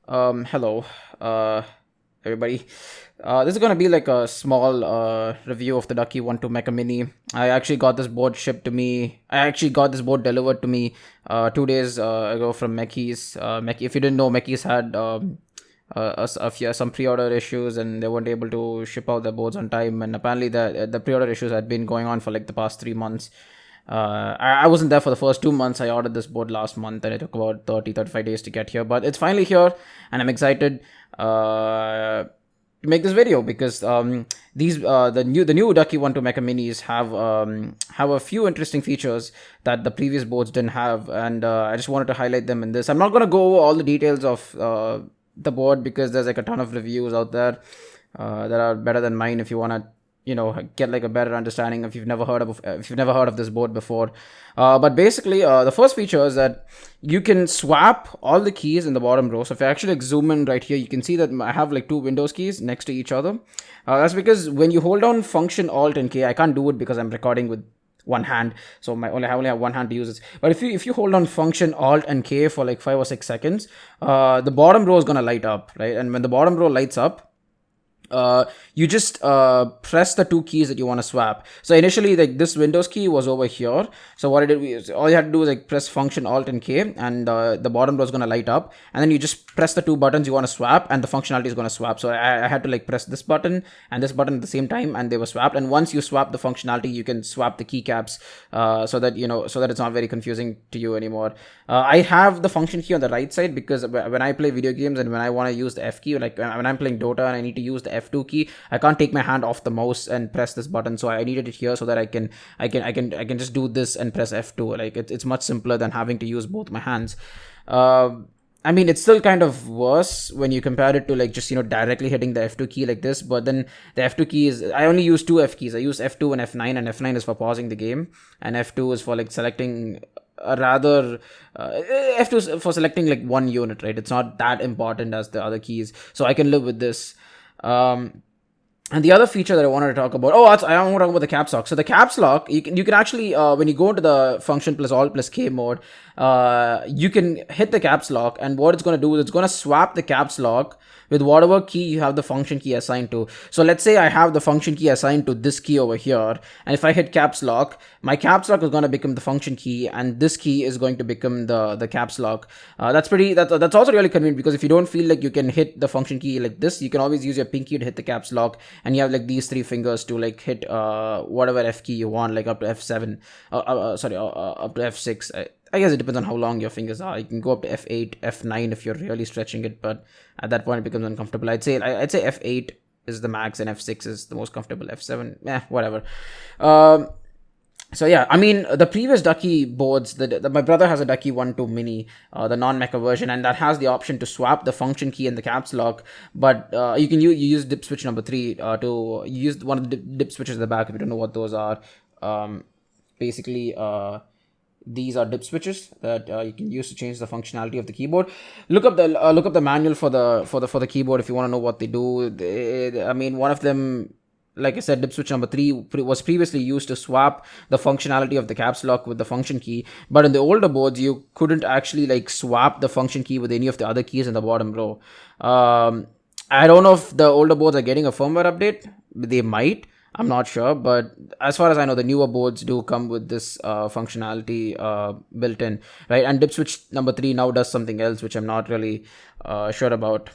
Hello, everybody. This is gonna be like a small review of the Ducky 1 2 Mecha Mini. I actually got this board shipped to me. I actually got this board delivered to me 2 days ago from Mechis. If you didn't know, Mechis had some pre-order issues and they weren't able to ship out their boards on time. And apparently, the pre-order issues had been going on for like the past 3 months. I wasn't there for the first 2 months. I ordered this board last month and it took about 35 days to get here. But it's finally here and I'm excited to make this video because the new Ducky 1 2 Mecha Minis have a few interesting features that the previous boards didn't have. And I just wanted to highlight them in this. I'm not going to go over all the details of the board because there's like a ton of reviews out there that are better than mine if you want to get like a better understanding if you've never heard of this board before. But basically the first feature is that you can swap all the keys in the bottom row. So if I actually like zoom in right here, you can see that I have like two Windows keys next to each other. That's because when you hold down Function Alt and K, I can't do it because I'm recording with one hand, so I only have one hand to use it. But if you hold on Function Alt and K for like 5 or 6 seconds, the bottom row is gonna light up, right? And when the bottom row lights up, you just press the two keys that you want to swap. So initially, like this Windows key was over here. So what I did was all you had to do is like press Function Alt and K, and the bottom row is gonna light up. And then you just press the two buttons you want to swap, and the functionality is gonna swap. So I had to like press this button and this button at the same time, and they were swapped. And once you swap the functionality, you can swap the keycaps so that it's not very confusing to you anymore. I have the function key on the right side because when I play video games and when I want to use the F key, like when I'm playing Dota and I need to use the F2 key, I can't take my hand off the mouse and press this button. So I needed it here so that I can just do this and press F2. Like it's much simpler than having to use both my hands. I mean, it's still kind of worse when you compare it to like just directly hitting the F2 key like this. But then the F2 key is, I only use two F keys. I use F2 and F9, and F9 is for pausing the game, and F2 is for like selecting a rather F2 is for selecting like one unit, right? It's not that important as the other keys, so I can live with this. And the other feature that I wanted to talk about, I want to talk about the caps lock. So the caps lock, you can actually when you go into the Function plus Alt plus K mode, you can hit the caps lock, and what it's going to do is it's going to swap the caps lock with whatever key you have the function key assigned to. So let's say I have the function key assigned to this key over here, and if I hit caps lock, my caps lock is going to become the function key, and this key is going to become the caps lock. That's also really convenient because if you don't feel like you can hit the function key like this, you can always use your pinky to hit the caps lock, and you have like these three fingers to like hit whatever F key you want, like up to F7, up to F6. I guess it depends on how long your fingers are. You can go up to F8, F9 if you're really stretching it, but at that point it becomes uncomfortable. I'd say F8 is the max and F6 is the most comfortable. F7, whatever. So yeah, I mean the previous Ducky boards, my brother has a Ducky 1 2 Mini, the non-mecha version, and that has the option to swap the function key and the caps lock. But you use dip switch number 3 to use one of the dip switches at the back if you don't know what those are. Basically. These are dip switches that you can use to change the functionality of the keyboard. Look up the manual for the keyboard if you want to know what they do. I mean, one of them, like I said, dip switch number 3 was previously used to swap the functionality of the caps lock with the function key. But in the older boards, you couldn't actually like swap the function key with any of the other keys in the bottom row. I don't know if the older boards are getting a firmware update. They might. I'm not sure, but as far as I know, the newer boards do come with this functionality built in, right? And dip switch number 3 now does something else, which I'm not really sure about.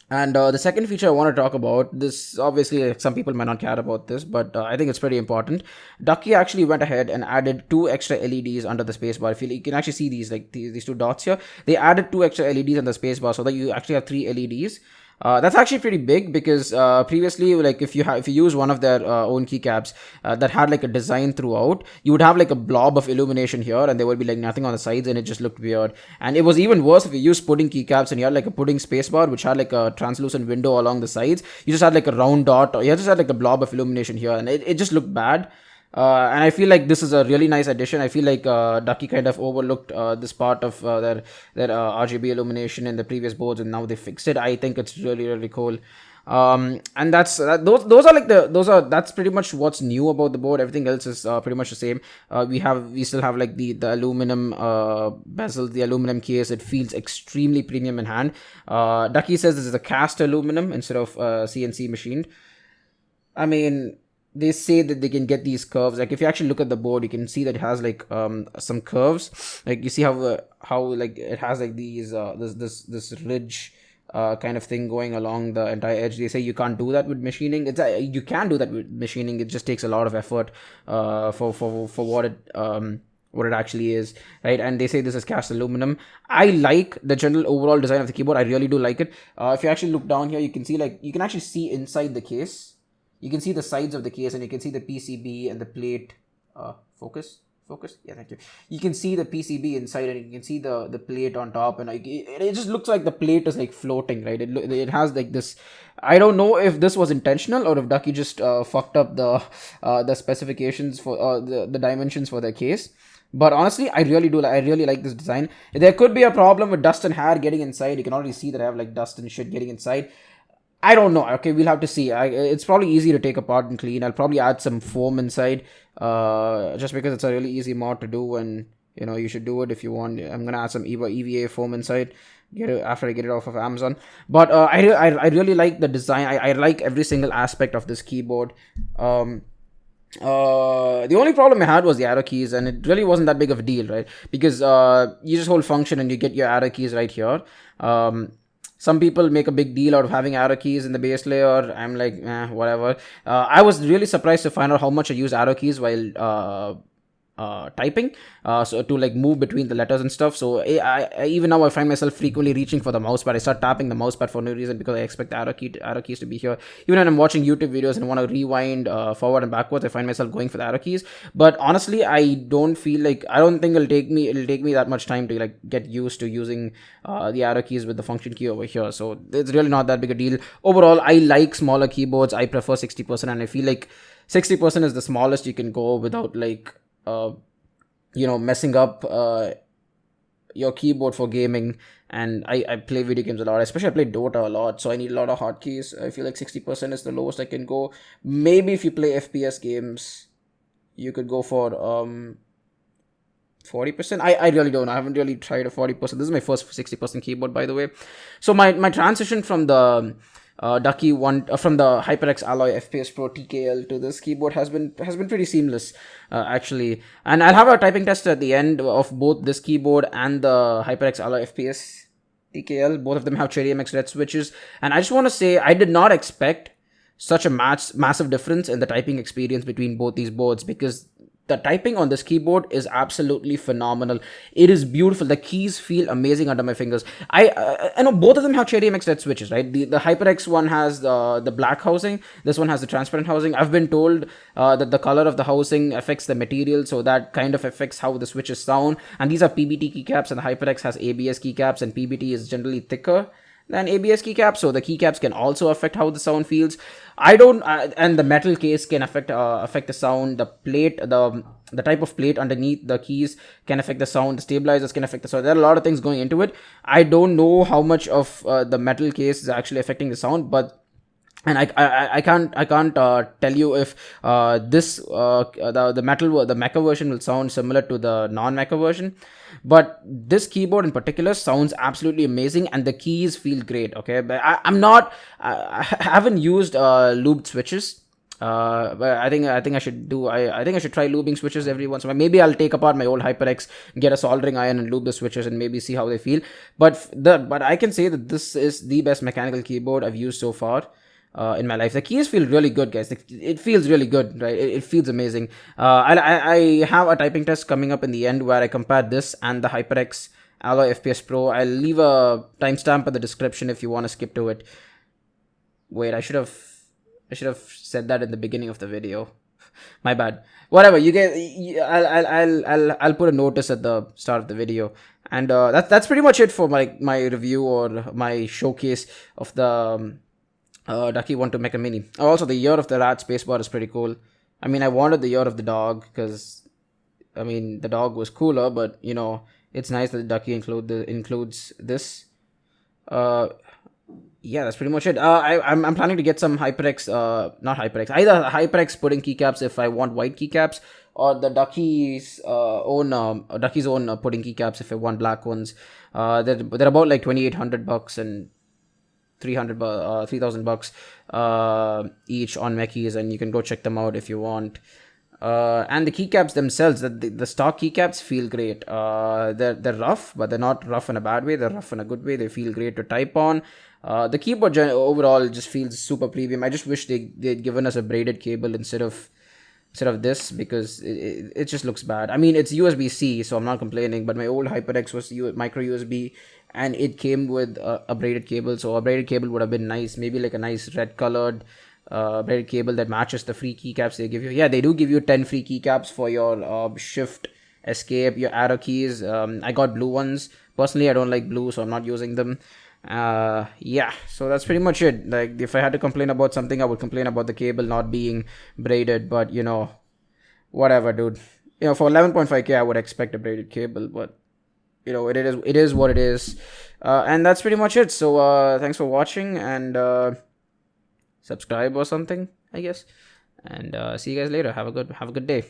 And the second feature I want to talk about, this obviously some people might not care about this, but I think it's pretty important. Ducky actually went ahead and added 2 extra LEDs under the spacebar. If you can actually see these, like these two dots here, they added 2 extra LEDs on the spacebar so that you actually have 3 LEDs. That's actually pretty big because previously, like if you use one of their own keycaps that had like a design throughout, you would have like a blob of illumination here, and there would be like nothing on the sides, and it just looked weird. And it was even worse if you used pudding keycaps and you had like a pudding spacebar which had like a translucent window along the sides. You just had like a round dot, or you just had like a blob of illumination here, and it just looked bad. And I feel like this is a really nice addition. I feel like Ducky kind of overlooked this part of their RGB illumination in the previous boards, and now they fixed it. I think it's really really cool. And those are like that's pretty much what's new about the board. Everything else is pretty much the same. We still have like the aluminum bezel, the aluminum case. It feels extremely premium in hand. Ducky says this is a cast aluminum instead of CNC machined. I mean, they say that they can get these curves. Like if you actually look at the board, you can see that it has like some curves. Like you see how like it has like these this ridge kind of thing going along the entire edge. They say you can't do that with machining. You can do that with machining. It just takes a lot of effort for what it actually is, right? And they say this is cast aluminum. I like the general overall design of the keyboard. I really do like it. If you actually look down here, you can see like you can actually see inside the case. You can see the sides of the case, and you can see the PCB and the plate. Focus. Yeah, thank you. You can see the PCB inside, and you can see the plate on top, and like it just looks like the plate is like floating, right? It has like this. I don't know if this was intentional or if Ducky just fucked up the specifications for the dimensions for the case. But honestly, I really like this design. There could be a problem with dust and hair getting inside. You can already see that I have like dust and shit getting inside. I don't know. Okay, we'll have to see. It's probably easy to take apart and clean. I'll probably add some foam inside, just because it's a really easy mod to do, and you should do it if you want. I'm gonna add some EVA foam inside. Get it after I get it off of Amazon. But I really like the design. I like every single aspect of this keyboard. The only problem I had was the arrow keys, and it really wasn't that big of a deal, right? Because you just hold function and you get your arrow keys right here. Some people make a big deal out of having arrow keys in the base layer. I'm like, whatever. I was really surprised to find out how much I use arrow keys while typing, so to like move between the letters and stuff. So I even now I find myself frequently reaching for the mouse pad. I start tapping the mouse pad for no reason because I expect the arrow keys to be here. Even when I'm watching YouTube videos and want to rewind forward and backwards, I find myself going for the arrow keys. But honestly, I don't think it'll take me that much time to like get used to using the arrow keys with the function key over here. So it's really not that big a deal. Overall, I like smaller keyboards. I prefer 60%, and I feel like 60% is the smallest you can go without like messing up your keyboard for gaming. And I play video games a lot, especially I play Dota a lot, so I need a lot of hotkeys. I feel like 60% is the lowest I can go. Maybe if you play FPS games, you could go for 40%. I really don't know. I haven't really tried a 40%. This is my first 60% keyboard, by the way. So my transition from the Ducky from the HyperX Alloy FPS Pro TKL to this keyboard has been pretty seamless, actually. And I'll have a typing test at the end of both this keyboard and the HyperX Alloy FPS TKL. Both of them have cherryMX red switches, and I just want to say I did not expect such a massive difference in the typing experience between both these boards, because the typing on this keyboard is absolutely phenomenal. It is beautiful. The keys feel amazing under my fingers. I know both of them have cherryMX red switches, right? The HyperX one has the black housing. This one has the transparent housing. I've been told that the color of the housing affects the material, so that kind of affects how the switches sound. And these are PBT keycaps, and the HyperX has ABS keycaps, and PBT is generally thicker than ABS keycaps, so the keycaps can also affect how the sound feels. And the metal case can affect the sound. The plate, the type of plate underneath the keys can affect the sound. The stabilizers can affect the sound. There are a lot of things going into it. I don't know how much of the metal case is actually affecting the sound, but and I can't tell you if the Mecha version will sound similar to the non-Mecha version, but this keyboard in particular sounds absolutely amazing, and the keys feel great. Okay, but I haven't used lubed switches. But I think I should try lubing switches every once in a while. Maybe I'll take apart my old HyperX, get a soldering iron, and lube the switches, and maybe see how they feel. But I can say that this is the best mechanical keyboard I've used so far in my life. The keys feel really good, guys. It feels really good, right? It feels amazing. I have a typing test coming up in the end where I compare this and the HyperX Alloy FPS Pro. I'll leave a timestamp in the description if you want to skip to it. Wait, I should have said that in the beginning of the video. My bad. Whatever. You get. I'll put a notice at the start of the video, and that's pretty much it for my review or my showcase of the Ducky want to make a mini. Also, the year of the rat spacebar is pretty cool. I mean, I wanted the ear of the dog because, I mean, the dog was cooler, but it's nice that the Ducky includes this. Uh, yeah, that's pretty much it. I'm planning to get some HyperX, not HyperX, either HyperX pudding keycaps if I want white keycaps, or the Ducky's own pudding keycaps if I want black ones. They're about like $2,800 and 3,000 bucks each on Mechis, and you can go check them out if you want. And the keycaps themselves, the stock keycaps feel great. They're rough, but they're not rough in a bad way. They're rough in a good way. They feel great to type on. The keyboard overall just feels super premium. I just wish they'd given us a braided cable instead of this, because it just looks bad. I mean, it's USB-C, so I'm not complaining, but my old HyperX was micro USB, and it came with a braided cable, so a braided cable would have been nice. Maybe like a nice red colored braided cable that matches the free keycaps they give you. Yeah, they do give you 10 free keycaps for your shift, escape, your arrow keys. I got blue ones. Personally, I don't like blue, so I'm not using them. Yeah, so that's pretty much it. Like, if I had to complain about something, I would complain about the cable not being braided, but whatever, dude. For 11.5K, I would expect a braided cable, but it is what it is. And that's pretty much it. So thanks for watching, and subscribe or something, I guess. And see you guys later. Have a good day.